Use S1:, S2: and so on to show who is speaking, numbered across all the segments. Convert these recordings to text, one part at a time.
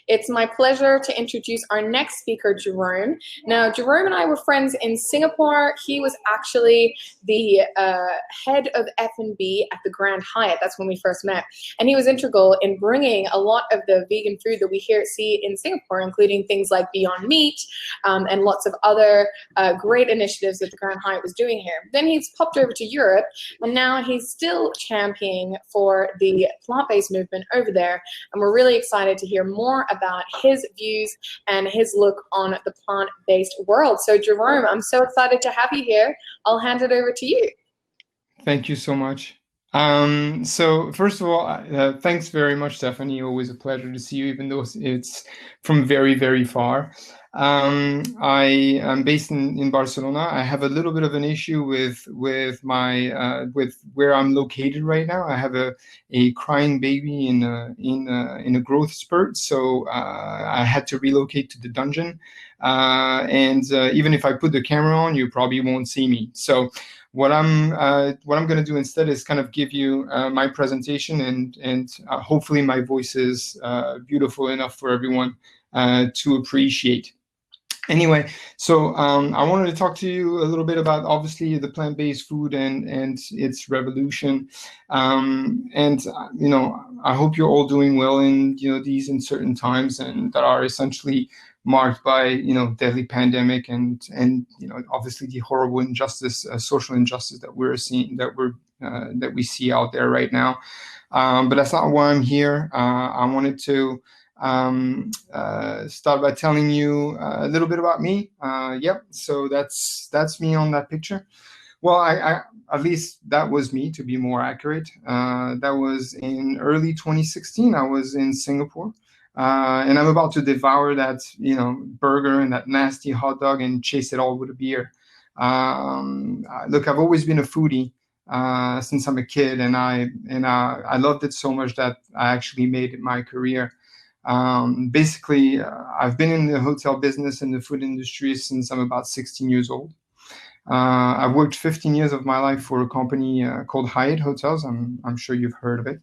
S1: It's my pleasure to introduce our next speaker, Jerome. Now, Jerome and I were friends in Singapore. He was actually the head of F&B at the Grand Hyatt. That's when we first met. And he was integral in bringing a lot of the vegan food that we see in Singapore, including things like Beyond Meat and lots of other great initiatives that the Grand Hyatt was doing here. Then he's popped over to Europe, and now he's still championing for the plant-based movement over there. And we're really excited to hear more about his views and his look on the plant-based world. So Jerome, I'm so excited to have you here. I'll hand it over to you.
S2: Thank you so much. So first of all, thanks very much, Stephanie. Always a pleasure to see you, even though it's from very, very far. I am based in Barcelona. I have a little bit of an issue with where I'm located right now. I have a crying baby in a growth spurt, so I had to relocate to the dungeon. And even if I put the camera on, you probably won't see me. So what I'm going to do instead is kind of give you my presentation, and hopefully my voice is beautiful enough for everyone to appreciate. Anyway, so I wanted to talk to you a little bit about obviously the plant-based food and its revolution. And I hope you're all doing well in these uncertain times, and that are essentially marked by deadly pandemic and obviously the horrible injustice, social injustice that we're seeing, that we see out there right now. But that's not why I'm here. I wanted to start by telling you a little bit about me. Yep, so that's me on that picture. Well, I at least that was me, to be more accurate. That was in early 2016. I was in Singapore. And I'm about to devour that, burger and that nasty hot dog and chase it all with a beer. Look, I've always been a foodie since I'm a kid, and I loved it so much that I actually made it my career. Basically, I've been in the hotel business and the food industry since I'm about 16 years old. I've worked 15 years of my life for a company called Hyatt Hotels. I'm sure you've heard of it.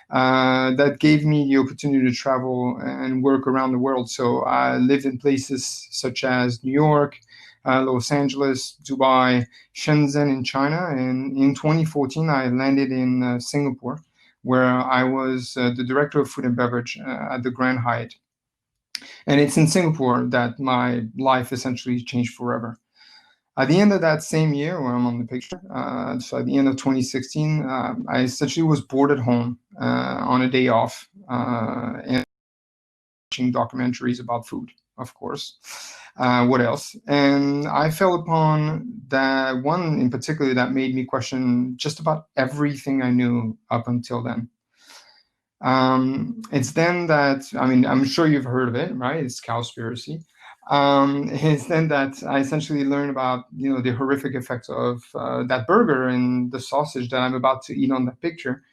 S2: That gave me the opportunity to travel and work around the world. So I lived in places such as New York, Los Angeles, Dubai, Shenzhen in China. And in 2014, I landed in Singapore, where I was the director of food and beverage at the Grand Hyatt. And it's in Singapore that my life essentially changed forever. At the end of that same year, where I'm on the picture, so at the end of 2016, I essentially was bored at home on a day off and watching documentaries about food, of course. What else? And I fell upon that one in particular that made me question just about everything I knew up until then. It's then that, I'm sure you've heard of it, right? It's Cowspiracy. It's then that I essentially learned about, the horrific effects of that burger and the sausage that I'm about to eat on that picture,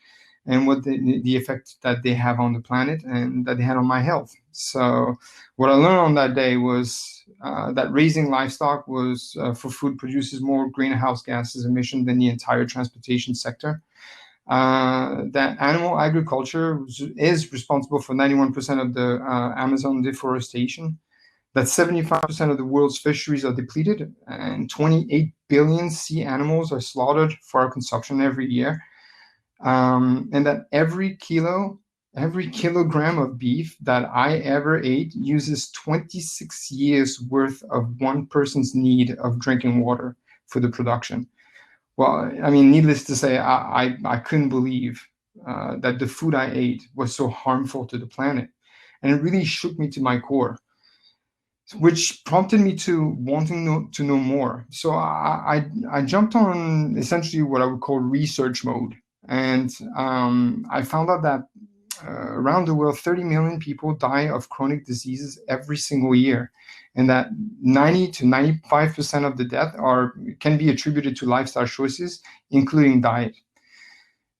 S2: and what the effect that they have on the planet and that they had on my health. So what I learned on that day was that raising livestock was for food produces more greenhouse gases emission than the entire transportation sector. That animal agriculture is responsible for 91% of the Amazon deforestation, that 75% of the world's fisheries are depleted, and 28 billion sea animals are slaughtered for our consumption every year, and that every kilogram of beef that I ever ate uses 26 years worth of one person's need of drinking water for the production. Well, needless to say, I couldn't believe that the food I ate was so harmful to the planet, and it really shook me to my core, which prompted me to wanting to know more. So I jumped on essentially what I would call research mode. And I found out that around the world, 30 million people die of chronic diseases every single year. And that 90 to 95% of the death can be attributed to lifestyle choices, including diet.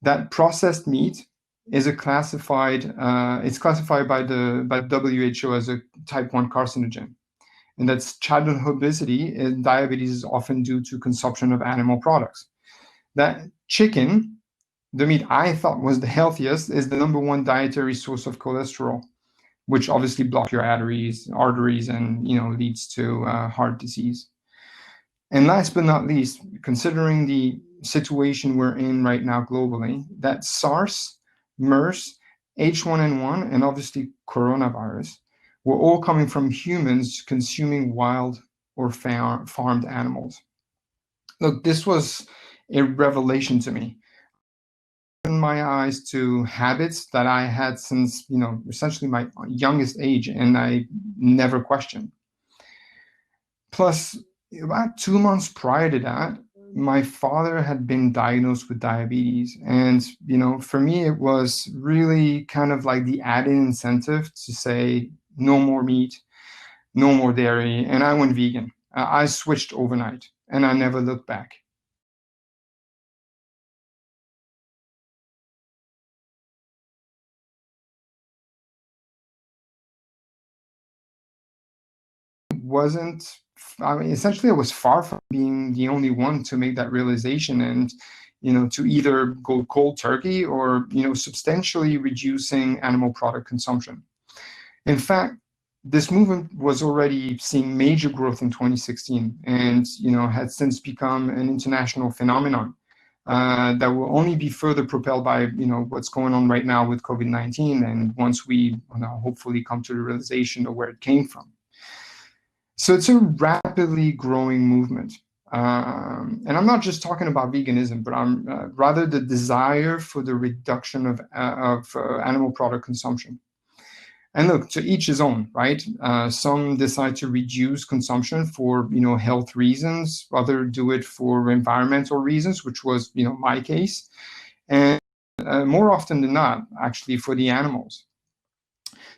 S2: That processed meat is classified by WHO as a type 1 carcinogen. And that's childhood obesity and diabetes is often due to consumption of animal products. That chicken, the meat I thought was the healthiest, is the #1 dietary source of cholesterol. which obviously block your arteries, and leads to heart disease. And last but not least, considering the situation we're in right now globally, that SARS, MERS, H1N1, and obviously coronavirus were all coming from humans consuming wild or farmed animals. Look, this was a revelation to me. Opened my eyes to habits that I had since, essentially my youngest age, and I never questioned. Plus, about 2 months prior to that, my father had been diagnosed with diabetes. And, for me, it was really kind of like the added incentive to say, no more meat, no more dairy. And I went vegan. I switched overnight, and I never looked back. Essentially, I was far from being the only one to make that realization, and to either go cold turkey or substantially reducing animal product consumption. In fact, this movement was already seeing major growth in 2016, and had since become an international phenomenon that will only be further propelled by what's going on right now with COVID-19, and once we hopefully come to the realization of where it came from. So it's a rapidly growing movement. And I'm not just talking about veganism, but I'm rather the desire for the reduction of animal product consumption. And look, to each his own, right? Some decide to reduce consumption for health reasons. Others do it for environmental reasons, which was my case, and more often than not, actually, for the animals.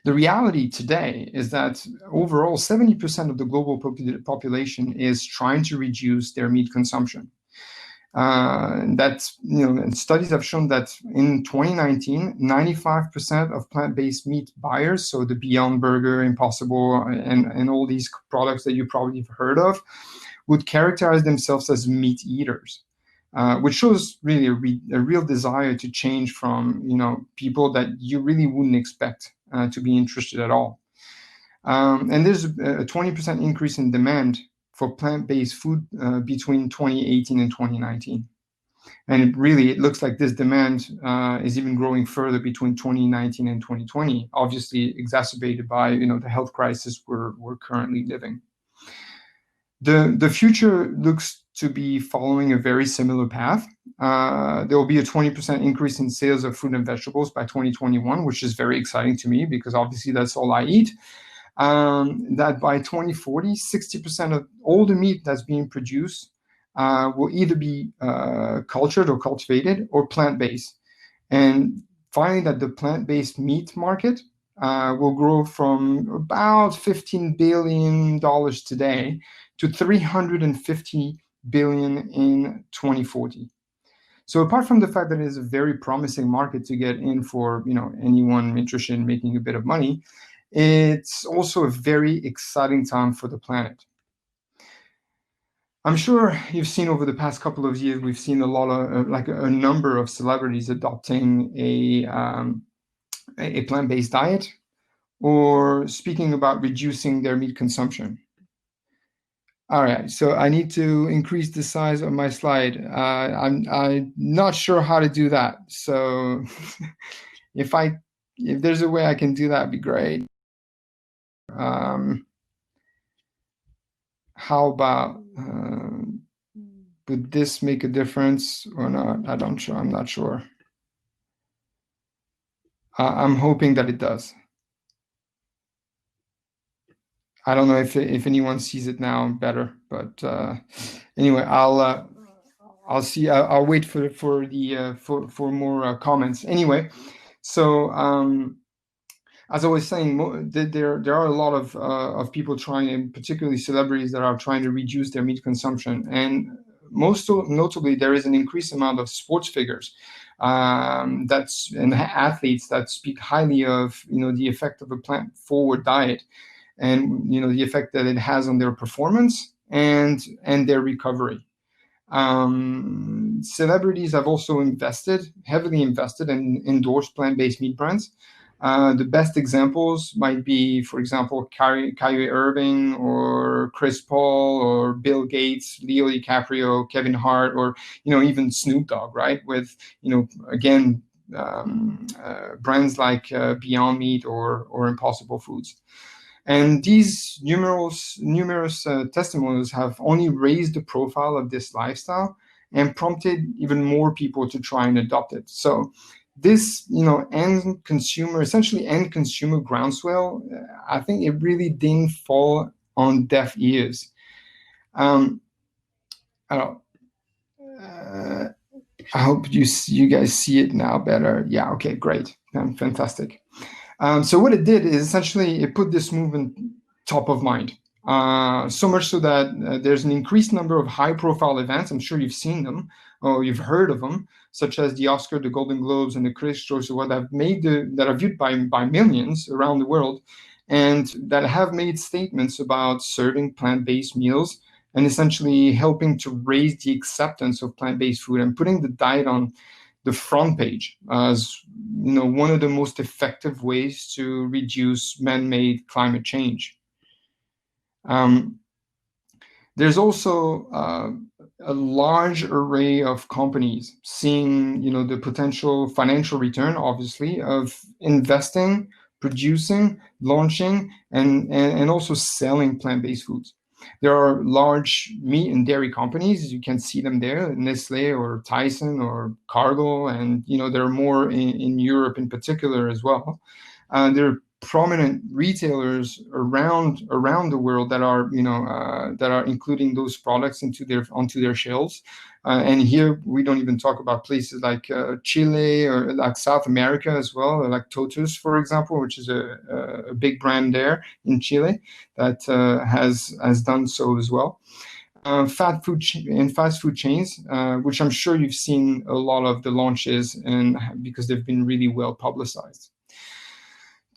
S2: The reality today is that overall 70% of the global population is trying to reduce their meat consumption. And studies have shown that in 2019, 95% of plant-based meat buyers, so the Beyond Burger, Impossible, and all these products that you probably have heard of, would characterize themselves as meat eaters. Which shows really a real desire to change from people that you really wouldn't expect to be interested at all. And there's a 20% increase in demand for plant-based food between 2018 and 2019. And it looks like this demand is even growing further between 2019 and 2020, obviously exacerbated by the health crisis we're currently living. The future looks to be following a very similar path. There will be a 20% increase in sales of fruit and vegetables by 2021, which is very exciting to me because obviously that's all I eat. That by 2040, 60% of all the meat that's being produced will either be cultured or cultivated or plant-based. And finally, that the plant-based meat market will grow from about $15 billion today to $350 billion in 2040. So apart from the fact that it is a very promising market to get in for anyone interested in making a bit of money, it's also a very exciting time for the planet. I'm sure you've seen over the past couple of years, we've seen a lot of a number of celebrities adopting a plant-based diet or speaking about reducing their meat consumption. All right, so I need to increase the size of my slide. I'm not sure how to do that. So if there's a way I can do that, it'd be great. How about would this make a difference or not? I'm not sure. I'm hoping that it does. I don't know if anyone sees it now better, but anyway, I'll see. I'll wait for more comments. Anyway, so as I was saying, there are a lot of people trying, and particularly celebrities that are trying to reduce their meat consumption, and most notably, there is an increased amount of sports figures and athletes that speak highly of the effect of a plant-forward diet, and the effect that it has on their performance and their recovery. Celebrities have also heavily invested and endorsed plant-based meat brands. The best examples might be, for example, Kyrie Irving or Chris Paul or Bill Gates, Leo DiCaprio, Kevin Hart, or even Snoop Dogg, right? With again brands like Beyond Meat or Impossible Foods. And these numerous testimonials have only raised the profile of this lifestyle and prompted even more people to try and adopt it. So this, essentially end consumer groundswell, I think it really didn't fall on deaf ears. I hope you guys see it now better. Yeah, okay, great, fantastic. So what it did is essentially it put this movement top of mind. So much so that there's an increased number of high-profile events. I'm sure you've seen them or you've heard of them, such as the Oscar, the Golden Globes, and the Critics' Choice Award that are viewed by millions around the world, and that have made statements about serving plant-based meals and essentially helping to raise the acceptance of plant-based food and putting the diet on the front page as one of the most effective ways to reduce man-made climate change. There's also a large array of companies seeing the potential financial return, obviously, of investing, producing, launching, and also selling plant-based foods. There are large meat and dairy companies. You can see them there, Nestle or Tyson or Cargill, and there are more in Europe in particular as well. There are prominent retailers around the world that are including those products onto their shelves. And here we don't even talk about places like Chile or like South America as well, like Totus, for example, which is a big brand there in Chile that has done so as well. Fast food chains, which I'm sure you've seen a lot of the launches, and because they've been really well publicized.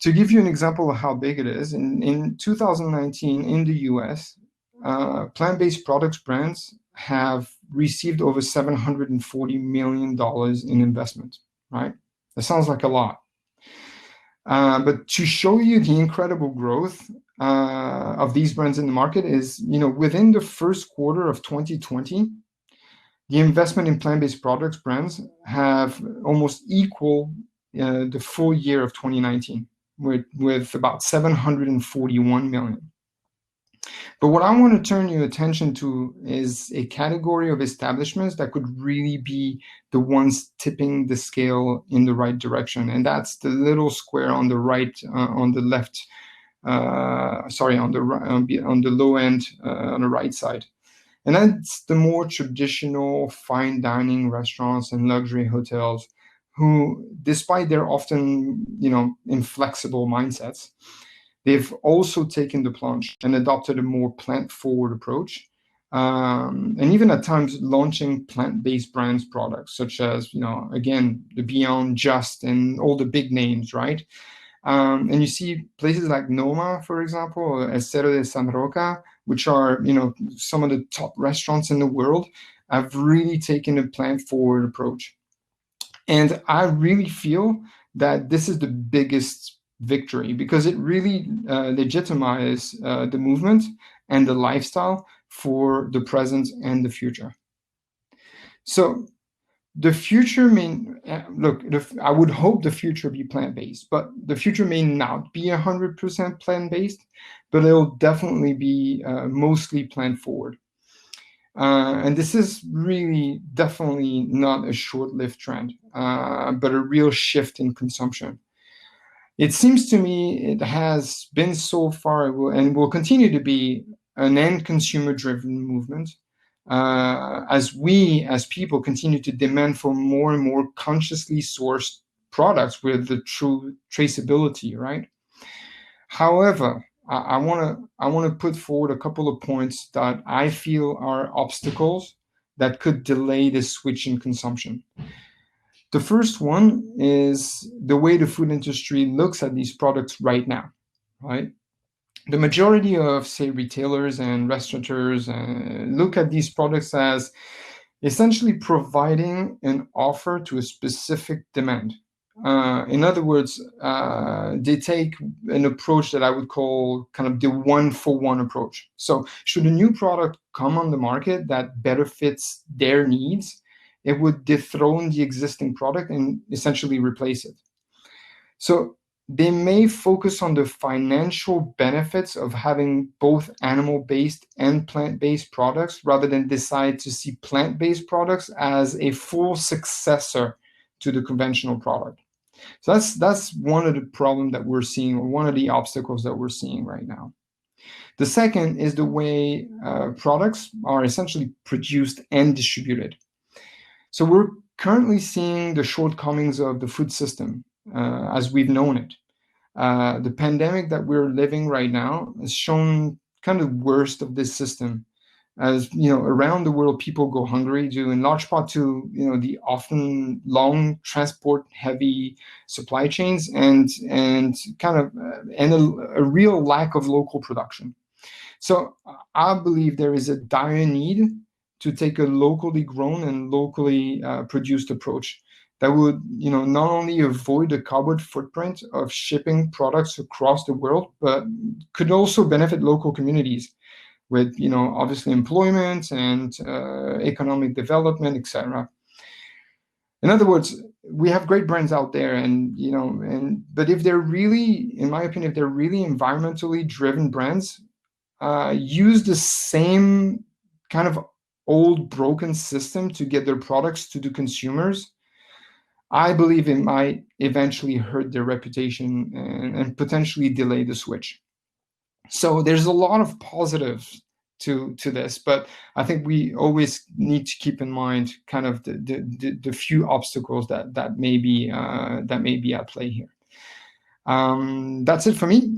S2: To give you an example of how big it is, in 2019 in the US, plant-based products brands have received over $740 million in investment, right? That sounds like a lot. But to show you the incredible growth of these brands in the market is, within the first quarter of 2020, the investment in plant-based products brands have almost equal the full year of 2019 with about 741 million. But what I want to turn your attention to is a category of establishments that could really be the ones tipping the scale in the right direction. And that's the little square on the right, on the left, on the low end, on the right side. And that's the more traditional fine dining restaurants and luxury hotels who, despite their often, inflexible mindsets, they've also taken the plunge and adopted a more plant-forward approach, and even at times launching plant-based brands products, such as, again, the Beyond Just and all the big names, right? And you see places like Noma, for example, Estero de San Roca, which are, some of the top restaurants in the world, have really taken a plant-forward approach. And I really feel that this is the biggest victory because it really legitimizes the movement and the lifestyle for the present and the future. So the future I would hope the future be plant-based, but the future may not be 100% plant-based, but it'll definitely be mostly plant-forward. And this is really definitely not a short-lived trend, but a real shift in consumption. It seems to me it has been so far and will continue to be an end consumer-driven movement as we, as people, continue to demand for more and more consciously sourced products with the true traceability, right? However, I want to put forward a couple of points that I feel are obstacles that could delay this switch in consumption. The first one is the way the food industry looks at these products right now, right? The majority of, say, retailers and restaurateurs look at these products as essentially providing an offer to a specific demand. In other words, they take an approach that I would call kind of the one-for-one approach. So should a new product come on the market that better fits their needs, it would dethrone the existing product and essentially replace it. So they may focus on the financial benefits of having both animal-based and plant-based products rather than decide to see plant-based products as a full successor to the conventional product. So that's one of the problems that we're seeing, or one of the obstacles that we're seeing right now. The second is the way products are essentially produced and distributed. So we're currently seeing the shortcomings of the food system as we've known it. The pandemic that we're living right now has shown kind of the worst of this system. As you know, around the world, people go hungry due in large part to the often long transport heavy supply chains and kind of a real lack of local production. So I believe there is a dire need to take a locally grown and locally produced approach that would not only avoid the carbon footprint of shipping products across the world, but could also benefit local communities with obviously employment and economic development, etc. In other words, we have great brands out there, but if they're really, in my opinion, if they're really environmentally driven brands, use the same kind of old broken system to get their products to the consumers, I believe it might eventually hurt their reputation and potentially delay the switch. So there's a lot of positives to this, but I think we always need to keep in mind kind of the few obstacles that may be at play here. That's it for me.